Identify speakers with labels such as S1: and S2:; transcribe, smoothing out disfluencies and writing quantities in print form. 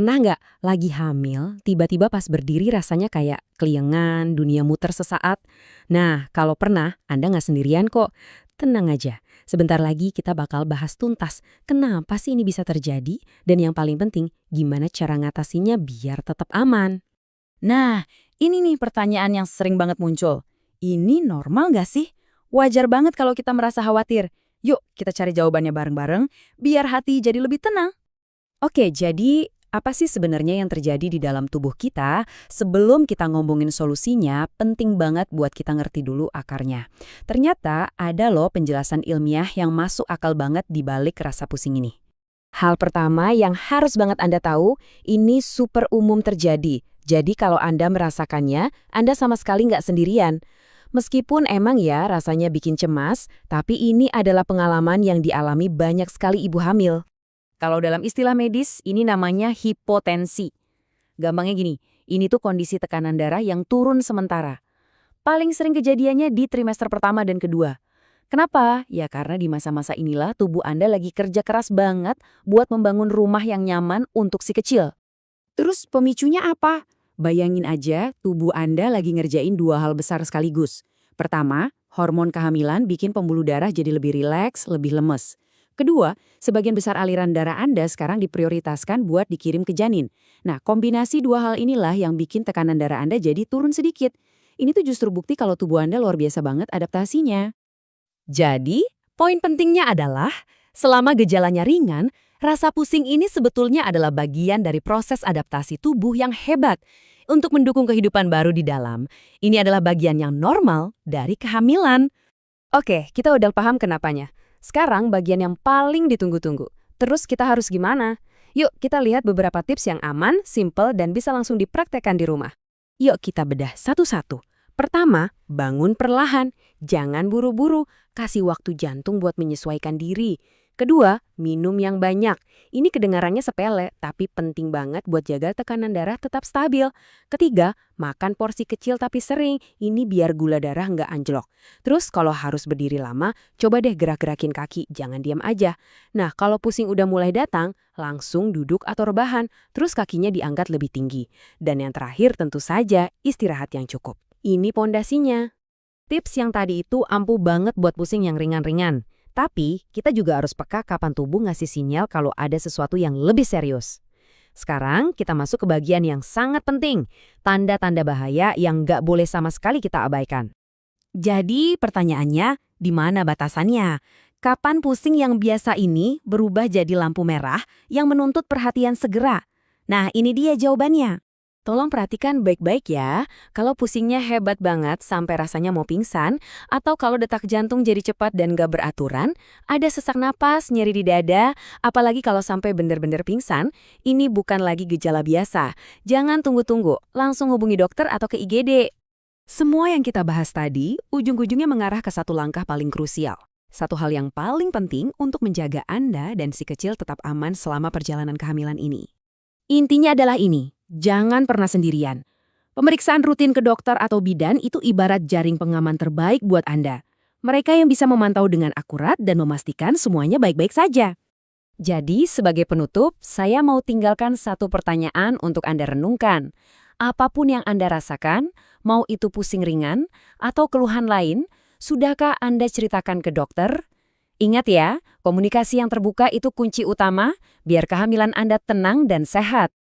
S1: Pernah nggak lagi hamil, tiba-tiba pas berdiri rasanya kayak keliengan, dunia muter sesaat? Nah, kalau pernah, Anda nggak sendirian kok. Tenang aja, sebentar lagi kita bakal bahas tuntas kenapa sih ini bisa terjadi, dan yang paling penting, gimana cara ngatasinya biar tetap aman.
S2: Nah, ini nih pertanyaan yang sering banget muncul. Ini normal nggak sih? Wajar banget kalau kita merasa khawatir. Yuk, kita cari jawabannya bareng-bareng, biar hati jadi lebih tenang.
S1: Oke, jadi apa sih sebenarnya yang terjadi di dalam tubuh kita? Sebelum kita ngomongin solusinya, penting banget buat kita ngerti dulu akarnya. Ternyata ada loh penjelasan ilmiah yang masuk akal banget di balik rasa pusing ini. Hal pertama yang harus banget Anda tahu, ini super umum terjadi. Jadi kalau Anda merasakannya, Anda sama sekali nggak sendirian. Meskipun emang ya rasanya bikin cemas, tapi ini adalah pengalaman yang dialami banyak sekali ibu hamil. Kalau dalam istilah medis, ini namanya hipotensi. Gampangnya gini, ini tuh kondisi tekanan darah yang turun sementara. Paling sering kejadiannya di trimester pertama dan kedua. Kenapa? Ya karena di masa-masa inilah tubuh Anda lagi kerja keras banget buat membangun rumah yang nyaman untuk si kecil. Terus pemicunya apa? Bayangin aja tubuh Anda lagi ngerjain dua hal besar sekaligus. Pertama, hormon kehamilan bikin pembuluh darah jadi lebih rileks, lebih lemes. Kedua, sebagian besar aliran darah Anda sekarang diprioritaskan buat dikirim ke janin. Nah, kombinasi dua hal inilah yang bikin tekanan darah Anda jadi turun sedikit. Ini tuh justru bukti kalau tubuh Anda luar biasa banget adaptasinya. Jadi, poin pentingnya adalah, selama gejalanya ringan, rasa pusing ini sebetulnya adalah bagian dari proses adaptasi tubuh yang hebat untuk mendukung kehidupan baru di dalam. Ini adalah bagian yang normal dari kehamilan. Oke, kita udah paham kenapanya. Sekarang bagian yang paling ditunggu-tunggu. Terus kita harus gimana? Yuk kita lihat beberapa tips yang aman, simple, dan bisa langsung dipraktekkan di rumah. Yuk kita bedah satu-satu. Pertama, bangun perlahan. Jangan buru-buru, kasih waktu jantung buat menyesuaikan diri. Kedua, minum yang banyak. Ini kedengarannya sepele, tapi penting banget buat jaga tekanan darah tetap stabil. Ketiga, makan porsi kecil tapi sering. Ini biar gula darah nggak anjlok. Terus kalau harus berdiri lama, coba deh gerak-gerakin kaki, jangan diam aja. Nah, kalau pusing udah mulai datang, langsung duduk atau rebahan, terus kakinya diangkat lebih tinggi. Dan yang terakhir tentu saja, istirahat yang cukup. Ini pondasinya. Tips yang tadi itu ampuh banget buat pusing yang ringan-ringan. Tapi, kita juga harus peka kapan tubuh ngasih sinyal kalau ada sesuatu yang lebih serius. Sekarang, kita masuk ke bagian yang sangat penting. Tanda-tanda bahaya yang nggak boleh sama sekali kita abaikan. Jadi, pertanyaannya, di mana batasannya? Kapan pusing yang biasa ini berubah jadi lampu merah yang menuntut perhatian segera? Nah, ini dia jawabannya. Tolong perhatikan baik-baik ya, kalau pusingnya hebat banget sampai rasanya mau pingsan, atau kalau detak jantung jadi cepat dan gak beraturan, ada sesak napas, nyeri di dada, apalagi kalau sampai bener-bener pingsan, ini bukan lagi gejala biasa. Jangan tunggu-tunggu, langsung hubungi dokter atau ke IGD. Semua yang kita bahas tadi, ujung-ujungnya mengarah ke satu langkah paling krusial. Satu hal yang paling penting untuk menjaga Anda dan si kecil tetap aman selama perjalanan kehamilan ini. Intinya adalah ini, jangan pernah sendirian. Pemeriksaan rutin ke dokter atau bidan itu ibarat jaring pengaman terbaik buat Anda. Mereka yang bisa memantau dengan akurat dan memastikan semuanya baik-baik saja. Jadi, sebagai penutup, saya mau tinggalkan satu pertanyaan untuk Anda renungkan. Apapun yang Anda rasakan, mau itu pusing ringan atau keluhan lain, sudahkah Anda ceritakan ke dokter? Ingat ya, komunikasi yang terbuka itu kunci utama biar kehamilan Anda tenang dan sehat.